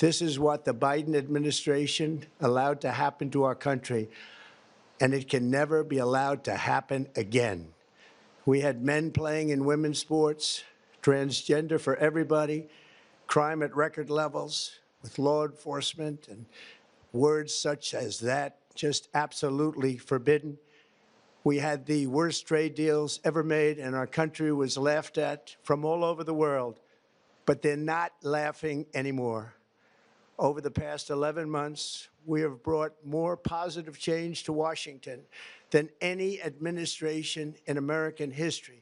This is what the Biden administration allowed to happen to our country, and it can never be allowed to happen again. We had men playing in women's sports, transgender for everybody, crime at record levels with law enforcement, and words such as that just absolutely forbidden. We had the worst trade deals ever made, and our country was laughed at from all over the world. But they're not laughing anymore. Over the past 11 months, we have brought more positive change to Washington than any administration in American history.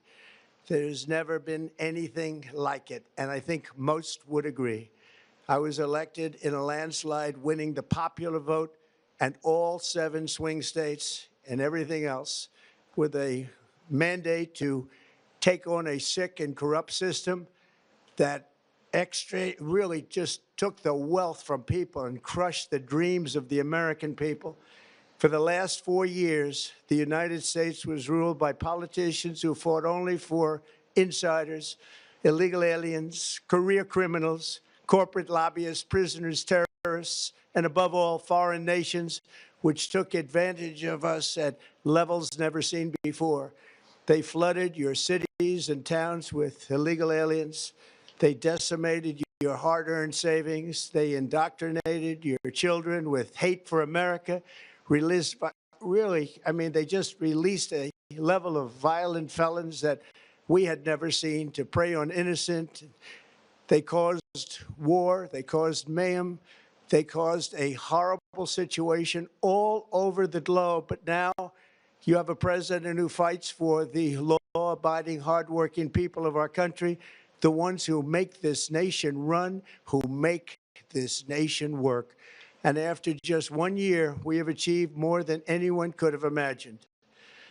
There's never been anything like it, and I think most would agree. I was elected in a landslide, winning the popular vote and all 7 swing states and everything else, with a mandate to take on a sick and corrupt system that really just took the wealth from people and crushed the dreams of the American people. For the last 4 years, the United States was ruled by politicians who fought only for insiders, illegal aliens, career criminals, corporate lobbyists, prisoners, terrorists, and above all, foreign nations, which took advantage of us at levels never seen before. They flooded your cities and towns with illegal aliens. They decimated your hard-earned savings. They indoctrinated your children with hate for America. They just released a level of violent felons that we had never seen to prey on innocent. They caused war. They caused mayhem. They caused a horrible situation all over the globe. But now you have a president who fights for the law-abiding, hardworking people of our country, the ones who make this nation run, who make this nation work. And after just 1 year, we have achieved more than anyone could have imagined.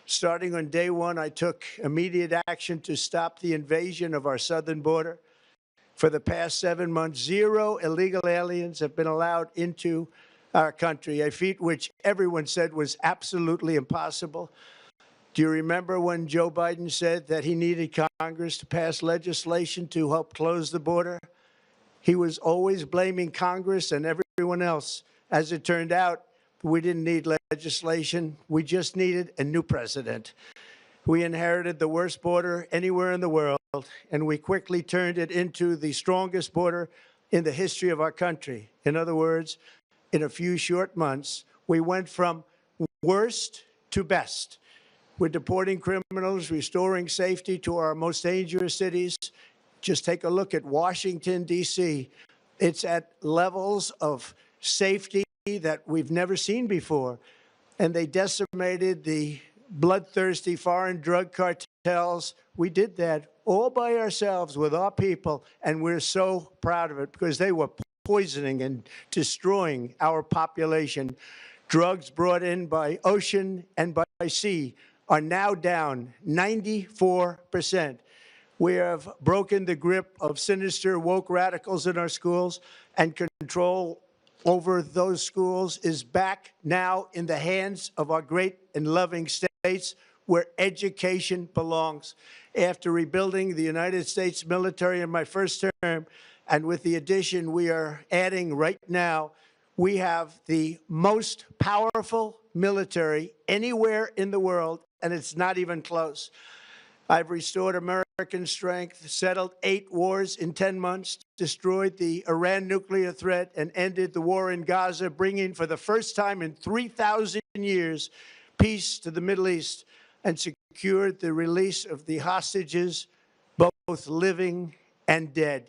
Starting on day 1, I took immediate action to stop the invasion of our southern border. For the past 7 months, 0 illegal aliens have been allowed into our country, a feat which everyone said was absolutely impossible. Do you remember when Joe Biden said that he needed Congress to pass legislation to help close the border? He was always blaming Congress and everyone else. As it turned out, we didn't need legislation. We just needed a new president. We inherited the worst border anywhere in the world, and we quickly turned it into the strongest border in the history of our country. In other words, in a few short months, we went from worst to best. We're deporting criminals, restoring safety to our most dangerous cities. Just take a look at Washington, D.C. It's at levels of safety that we've never seen before. And they decimated the bloodthirsty foreign drug cartels. We did that all by ourselves with our people, and we're so proud of it because they were poisoning and destroying our population. Drugs brought in by ocean and by sea are now down 94%. We have broken the grip of sinister woke radicals in our schools, and control over those schools is back now in the hands of our great and loving states where education belongs. After rebuilding the United States military in my first term, and with the addition we are adding right now, we have the most powerful military anywhere in the world, and it's not even close. I've restored American strength, settled 8 wars in 10 months, destroyed the Iran nuclear threat, and ended the war in Gaza, bringing for the first time in 3,000 years peace to the Middle East, and secured the release of the hostages, both living and dead.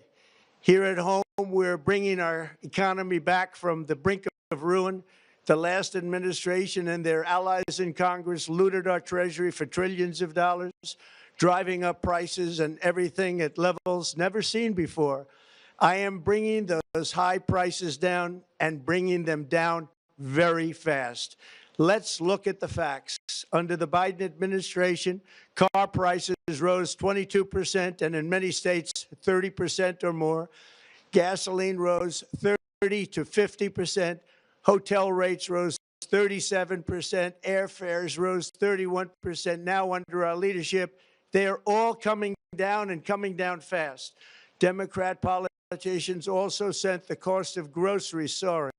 Here at home, we're bringing our economy back from the brink of ruin. The last administration and their allies in Congress looted our treasury for trillions of dollars, driving up prices and everything at levels never seen before. I am bringing those high prices down and bringing them down very fast. Let's look at the facts. Under the Biden administration, car prices rose 22% and in many states 30% or more. Gasoline rose 30 to 50%. Hotel rates rose 37%. Airfares rose 31%. Now under our leadership, they are all coming down and coming down fast. Democrat politicians also sent the cost of groceries soaring,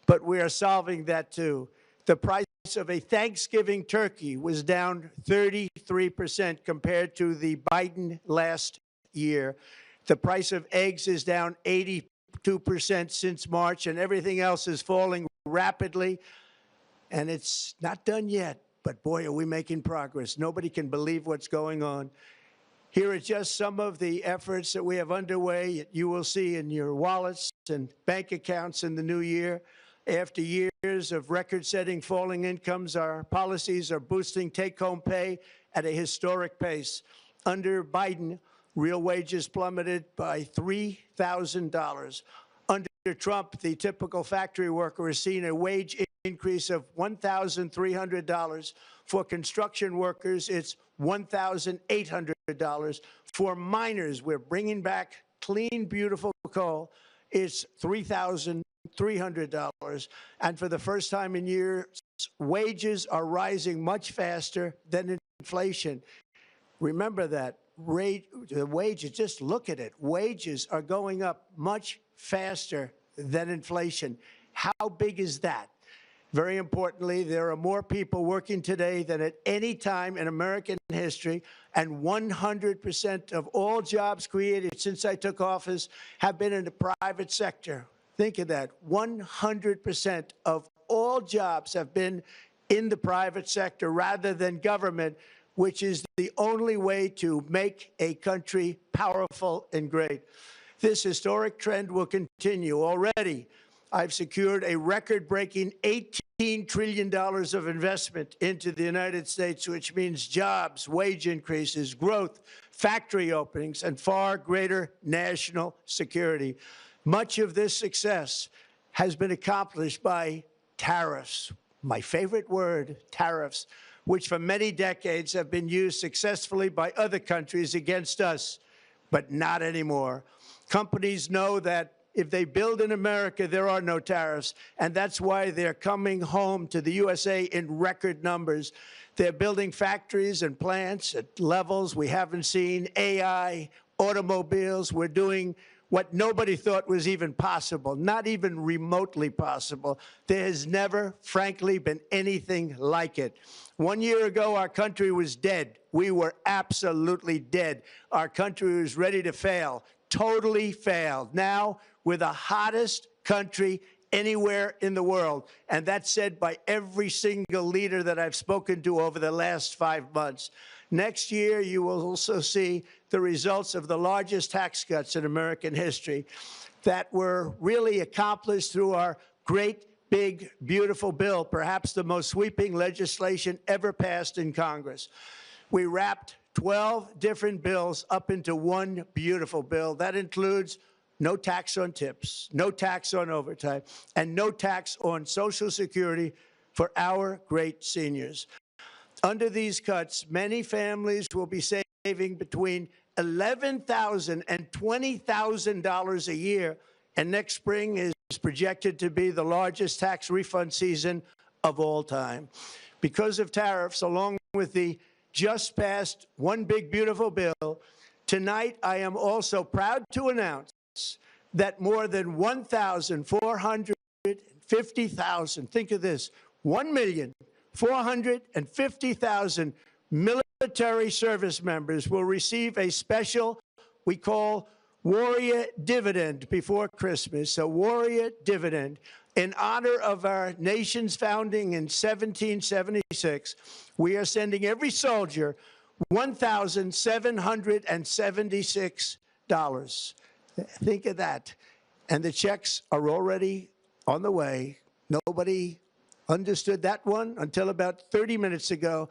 but we are solving that too. The price of a Thanksgiving turkey was down 33% compared to the Biden last year. The price of eggs is down 82% since March, and everything else is falling rapidly. And it's not done yet, but boy, are we making progress. Nobody can believe what's going on. Here are just some of the efforts that we have underway. You will see in your wallets and bank accounts in the new year. After years of record-setting falling incomes, our policies are boosting take-home pay at a historic pace. Under Biden, real wages plummeted by $3,000. Under Trump, the typical factory worker has seen a wage increase of $1,300. For construction workers, it's $1,800. For miners, we're bringing back clean, beautiful coal. It's $3,300. And for the first time in years, wages are rising much faster than inflation. Remember that. The wages, just look at it. Wages are going up much faster than inflation. How big is that? Very importantly, there are more people working today than at any time in American history, and 100% of all jobs created since I took office have been in the private sector. Think of that. 100% of all jobs have been in the private sector rather than government, which is the only way to make a country powerful and great. This historic trend will continue. Already, I've secured a record-breaking $18 trillion of investment into the United States, which means jobs, wage increases, growth, factory openings, and far greater national security. Much of this success has been accomplished by tariffs. My favorite word, tariffs, which for many decades have been used successfully by other countries against us, but not anymore. Companies know that if they build in America, there are no tariffs, and that's why they're coming home to the USA in record numbers. They're building factories and plants at levels we haven't seen, AI, automobiles. We're doing what nobody thought was even possible, not even remotely possible. There has never, frankly, been anything like it. 1 year ago, our country was dead. We were absolutely dead. Our country was ready to fail, totally failed. Now, we're the hottest country anywhere in the world, and that's said by every single leader that I've spoken to over the last 5 months. Next year, you will also see the results of the largest tax cuts in American history that were really accomplished through our great, big, beautiful bill, perhaps the most sweeping legislation ever passed in Congress. We wrapped 12 different bills up into one beautiful bill. That includes no tax on tips, no tax on overtime, and no tax on Social Security for our great seniors. Under these cuts, many families will be saving between $11,000 and $20,000 a year, and next spring is projected to be the largest tax refund season of all time. Because of tariffs, along with the just passed One Big Beautiful Bill, tonight I am also proud to announce that more than 1,450,000, think of this, 1,450,000 military service members will receive a special, we call Warrior Dividend before Christmas, a Warrior Dividend. In honor of our nation's founding in 1776, we are sending every soldier $1,776. Think of that. And the checks are already on the way. Nobody understood that one until about 30 minutes ago.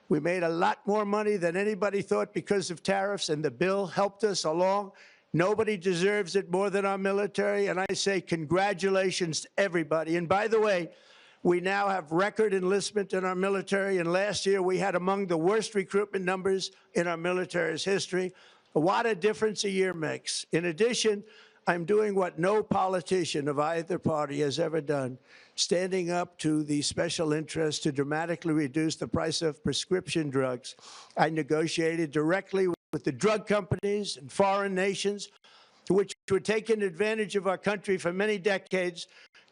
We made a lot more money than anybody thought because of tariffs, and the bill helped us along. Nobody deserves it more than our military, and I say congratulations to everybody. And by the way, we now have record enlistment in our military, and last year we had among the worst recruitment numbers in our military's history. What a difference a year makes. In addition, I'm doing what no politician of either party has ever done, standing up to the special interests to dramatically reduce the price of prescription drugs. I negotiated directly with the drug companies and foreign nations, which were taking advantage of our country for many decades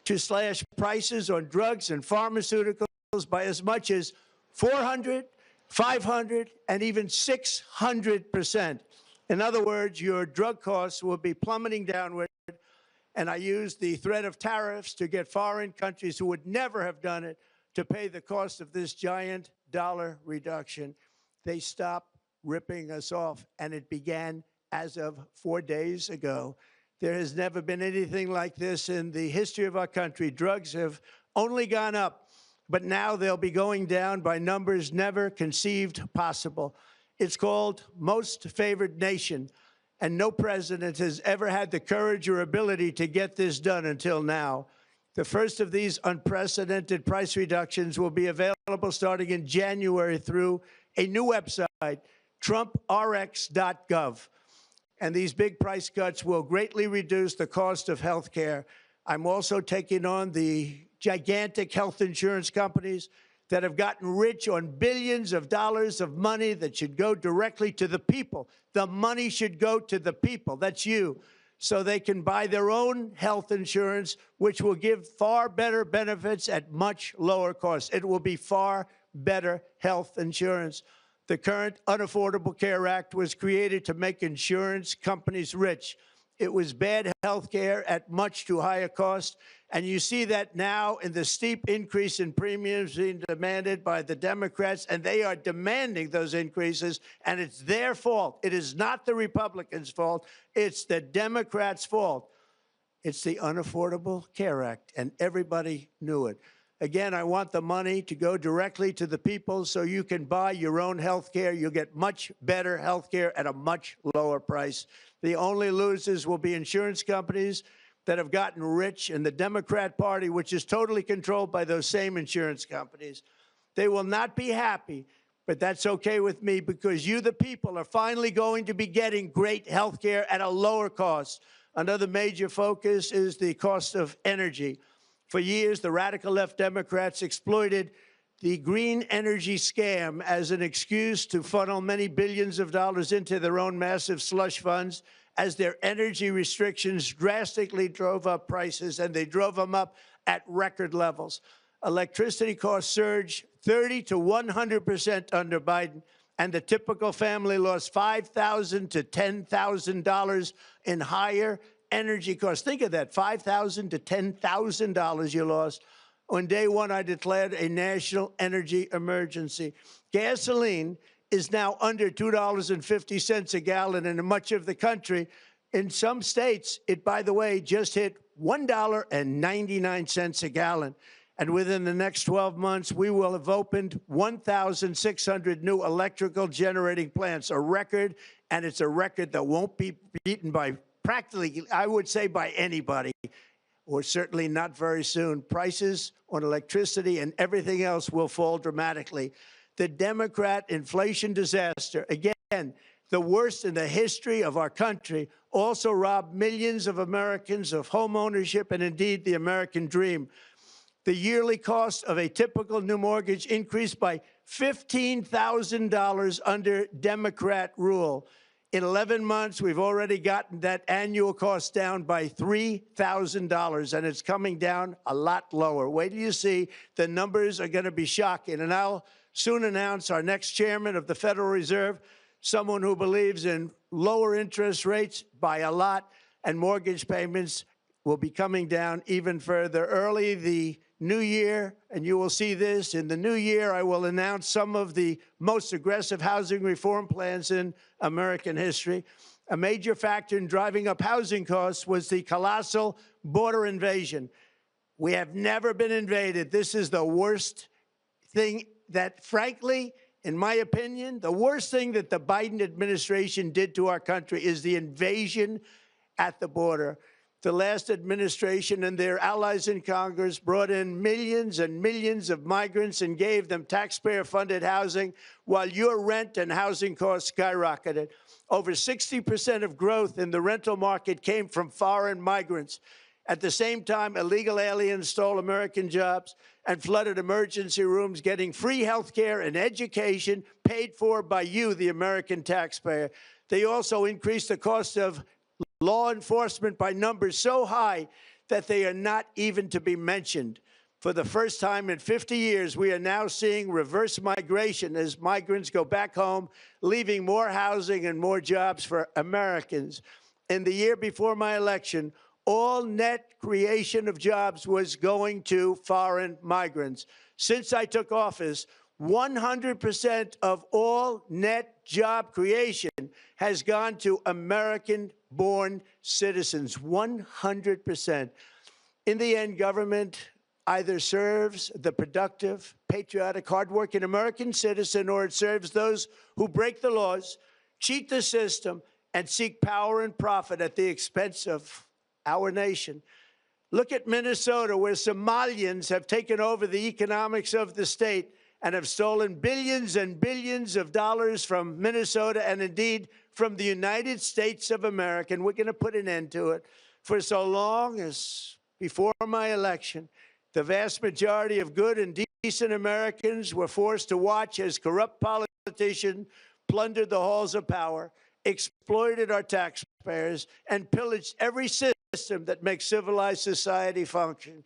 to slash prices on drugs and pharmaceuticals by as much as 400, 500, and even 600%. In other words, your drug costs will be plummeting downward, and I used the threat of tariffs to get foreign countries who would never have done it to pay the cost of this giant dollar reduction. They stopped ripping us off, and it began as of 4 days ago. There has never been anything like this in the history of our country. Drugs have only gone up, but now they'll be going down by numbers never conceived possible. It's called most favored nation, and no president has ever had the courage or ability to get this done until now. The first of these unprecedented price reductions will be available starting in January through a new website, TrumpRx.gov. And these big price cuts will greatly reduce the cost of health care. I'm also taking on the gigantic health insurance companies that have gotten rich on billions of dollars of money that should go directly to the people. The money should go to the people. That's you. So they can buy their own health insurance, which will give far better benefits at much lower costs. It will be far better health insurance. The current Unaffordable Care Act was created to make insurance companies rich. It was bad health care at much too high a cost, and you see that now in the steep increase in premiums being demanded by the Democrats, and they are demanding those increases, and it's their fault. It is not the Republicans' fault. It's the Democrats' fault. It's the Unaffordable Care Act, and everybody knew it. Again, I want the money to go directly to the people so you can buy your own health care. You'll get much better health care at a much lower price. The only losers will be insurance companies that have gotten rich, and the Democrat Party, which is totally controlled by those same insurance companies. They will not be happy, but that's okay with me because you, the people, are finally going to be getting great health care at a lower cost. Another major focus is the cost of energy. For years, the radical left Democrats exploited the green energy scam as an excuse to funnel many billions of dollars into their own massive slush funds as their energy restrictions drastically drove up prices, and they drove them up at record levels. Electricity costs surged 30 to 100% under Biden, and the typical family lost $5,000 to $10,000 in higher energy costs. Think of that, $5,000 to $10,000 you lost. On day one, I declared a national energy emergency. Gasoline is now under $2.50 a gallon in much of the country. In some states, it, by the way, just hit $1.99 a gallon. And within the next 12 months, we will have opened 1,600 new electrical generating plants, a record, and it's a record that won't be beaten by practically, I would say, by anybody, or certainly not very soon. Prices on electricity and everything else will fall dramatically. The Democrat inflation disaster, again, the worst in the history of our country, also robbed millions of Americans of home ownership and indeed the American dream. The yearly cost of a typical new mortgage increased by $15,000 under Democrat rule. In 11 months, we've already gotten that annual cost down by $3,000, and it's coming down a lot lower. Wait till you see. The numbers are going to be shocking. And I'll soon announce our next chairman of the Federal Reserve, someone who believes in lower interest rates by a lot, and mortgage payments will be coming down even further. Early the new year, and you will see this, in the new year, I will announce some of the most aggressive housing reform plans in American history. A major factor in driving up housing costs was the colossal border invasion. We have never been invaded. This is the worst thing that, frankly, in my opinion, the worst thing that the Biden administration did to our country is the invasion at the border. The last administration and their allies in Congress brought in millions and millions of migrants and gave them taxpayer-funded housing while your rent and housing costs skyrocketed. Over 60% of growth in the rental market came from foreign migrants. At the same time, illegal aliens stole American jobs and flooded emergency rooms, getting free health care and education paid for by you, the American taxpayer. They also increased the cost of law enforcement by numbers so high that they are not even to be mentioned. For the first time in 50 years, we are now seeing reverse migration as migrants go back home, leaving more housing and more jobs for Americans. In the year before my election, all net creation of jobs was going to foreign migrants. Since I took office, 100% of all net job creation has gone to American-born citizens, 100%. In the end, government either serves the productive, patriotic, hardworking American citizen, or it serves those who break the laws, cheat the system, and seek power and profit at the expense of our nation. Look at Minnesota, where Somalians have taken over the economics of the state and have stolen billions and billions of dollars from Minnesota and indeed from the United States of America. And we're going to put an end to it. For so long as before my election, the vast majority of good and decent Americans were forced to watch as corrupt politicians plundered the halls of power, exploited our taxpayers, and pillaged every system that makes civilized society function.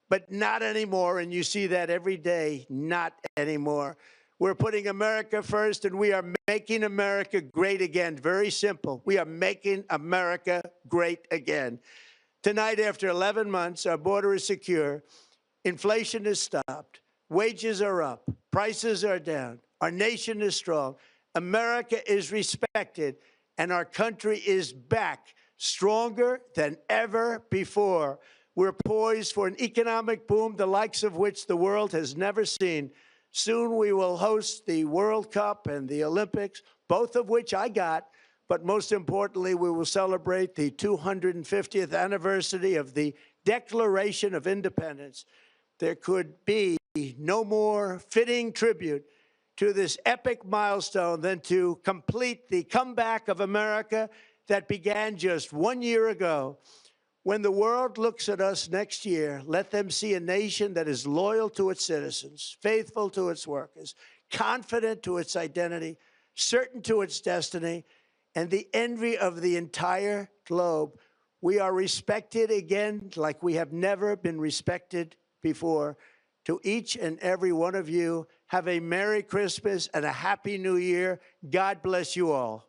But not anymore, and you see that every day, not anymore. We're putting America first, and we are making America great again. Very simple. We are making America great again. Tonight, after 11 months, our border is secure. Inflation is stopped. Wages are up. Prices are down. Our nation is strong. America is respected, and our country is back, stronger than ever before. We're poised for an economic boom, the likes of which the world has never seen. Soon we will host the World Cup and the Olympics, both of which I got. But most importantly, we will celebrate the 250th anniversary of the Declaration of Independence. There could be no more fitting tribute to this epic milestone than to complete the comeback of America that began just 1 year ago. When the world looks at us next year, let them see a nation that is loyal to its citizens, faithful to its workers, confident to its identity, certain to its destiny, and the envy of the entire globe. We are respected again like we have never been respected before. To each and every one of you, have a Merry Christmas and a Happy New Year. God bless you all.